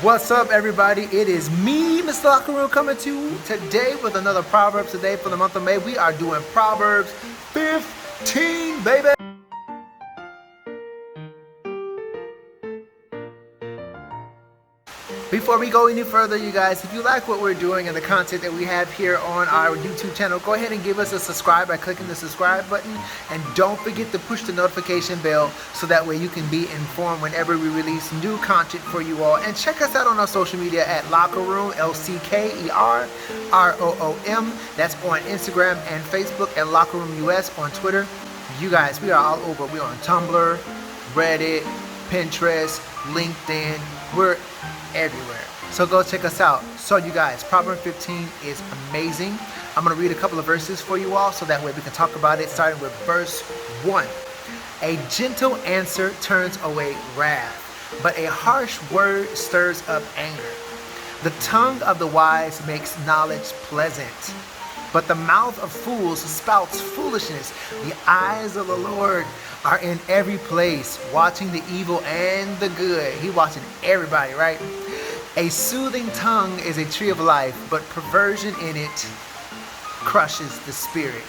What's up, everybody? It is me, Mr. Locker Room, coming to you today with another Proverbs today for the month of May. We are doing Proverbs 15, baby. Before we go any further, you guys, if you like what we're doing and the content that we have here on our YouTube channel, go ahead and give us a subscribe by clicking the subscribe button. And don't forget to push the notification bell so that way you can be informed whenever we release new content for you all. And check us out on our social media at LCKERROOM, LCKERROOM. That's on Instagram and Facebook, and LCKERROOM US on Twitter. You guys, we are all over. We're on Tumblr, Reddit, Pinterest, LinkedIn. We're everywhere. So go check us out. So you guys, Proverb 15 is amazing. I'm going to read a couple of verses for you all so that way we can talk about it, starting with verse 1. A gentle answer turns away wrath, but a harsh word stirs up anger. The tongue of the wise makes knowledge pleasant, but the mouth of fools spouts foolishness. The eyes of the Lord are in every place, watching the evil and the good. He's watching everybody, right? A soothing tongue is a tree of life, but perversion in it crushes the spirit.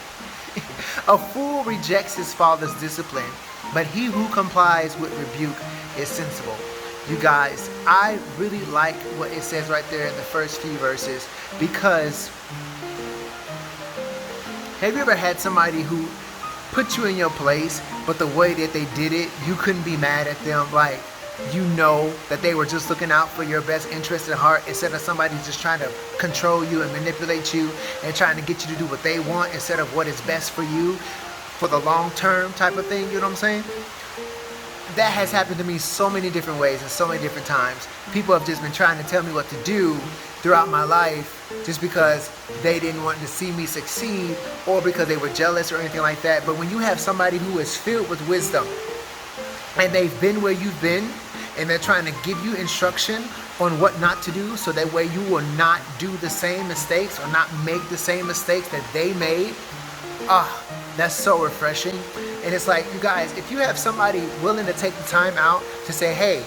A fool rejects his father's discipline, but he who complies with rebuke is sensible. You guys, I really like what it says right there in the first few verses, because have you ever had somebody who put you in your place, but the way that they did it, you couldn't be mad at them? Like, you know that they were just looking out for your best interest at heart, instead of somebody just trying to control you and manipulate you and trying to get you to do what they want instead of what is best for you for the long term type of thing. You know what I'm saying? That has happened to me so many different ways and so many different times. People have just been trying to tell me what to do throughout my life just because they didn't want to see me succeed or because they were jealous or anything like that. But when you have somebody who is filled with wisdom and they've been where you've been and they're trying to give you instruction on what not to do so that way you will not do the same mistakes or not make the same mistakes that they made, that's so refreshing. And it's like, you guys, if you have somebody willing to take the time out to say, hey,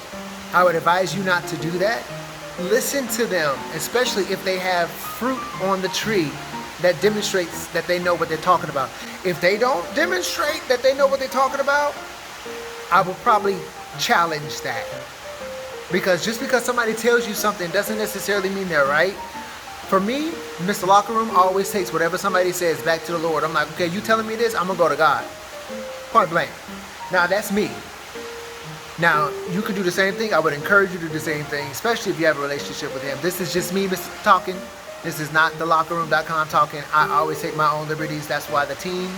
I would advise you not to do that, listen to them, especially if they have fruit on the tree that demonstrates that they know what they're talking about. If they don't demonstrate that they know what they're talking about, I will probably challenge that. Because just because somebody tells you something doesn't necessarily mean they're right. For me, Mr. Locker Room always takes whatever somebody says back to the Lord. I'm like, okay, you telling me this? I'm going to go to God. Point blank. Now, that's me. Now, you can do the same thing. I would encourage you to do the same thing, especially if you have a relationship with him. This is just me talking. This is not thelockerroom.com talking. I always take my own liberties. That's why the team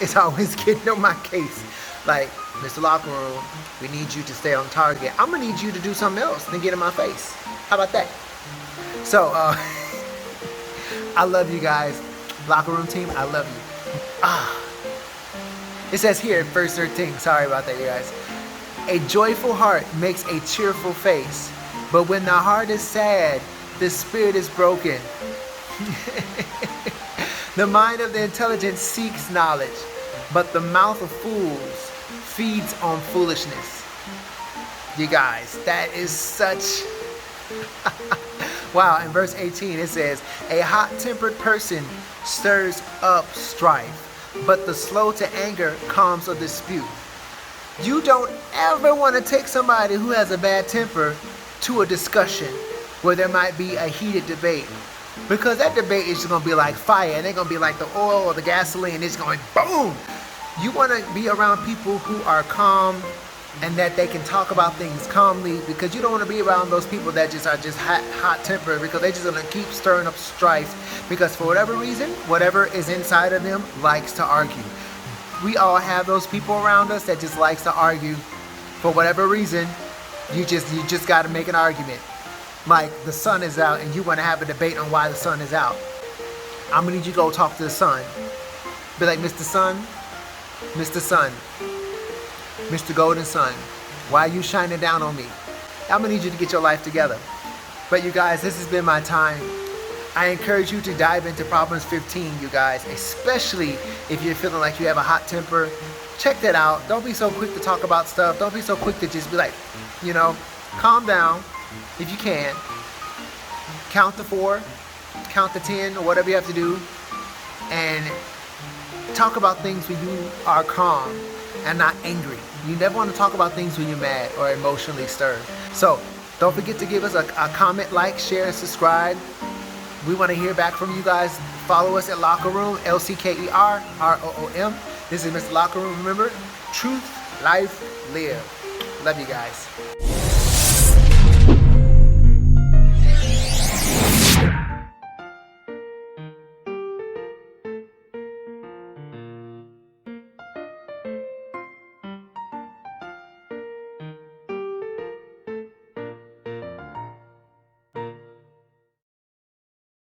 is always getting on my case. Like, Mr. Locker Room, we need you to stay on target. I'm going to need you to do something else than get in my face. How about that? So, I love you guys. Locker Room team, I love you. It says here in verse 13, sorry about that, you guys. A joyful heart makes a cheerful face, but when the heart is sad, the spirit is broken. The mind of the intelligent seeks knowledge, but the mouth of fools feeds on foolishness. You guys, that is such... Wow, in verse 18 it says, a hot-tempered person stirs up strife, but the slow to anger calms a dispute. You don't ever want to take somebody who has a bad temper to a discussion where there might be a heated debate, because that debate is just going to be like fire, and they're going to be like the oil or the gasoline. It's going boom. You want to be around people who are calm and that they can talk about things calmly, because you don't want to be around those people that just are just hot tempered, because they're just going to keep stirring up strife, because for whatever reason, whatever is inside of them likes to argue. We all have those people around us that just likes to argue for whatever reason. You just got to make an argument. Like the sun is out and you want to have a debate on why the sun is out. I'm going to need you to go talk to the sun. Be like, Mr. Sun, Mr. Sun, Mr. Golden Sun, why are you shining down on me? I'm going to need you to get your life together. But you guys, this has been my time. I encourage you to dive into Proverbs 15, you guys, especially if you're feeling like you have a hot temper. Check that out. Don't be so quick to talk about stuff. Don't be so quick to just be like, calm down. if you can, count to 4, count to 10, or whatever you have to do, and talk about things when you are calm and not angry. You never want to talk about things when you're mad or emotionally stirred. So don't forget to give us a comment, like, share, and subscribe. We want to hear back from you guys. Follow us at Locker Room, LCKERROOM. This is Mr. Locker Room. Remember, truth, life, live. Love you guys.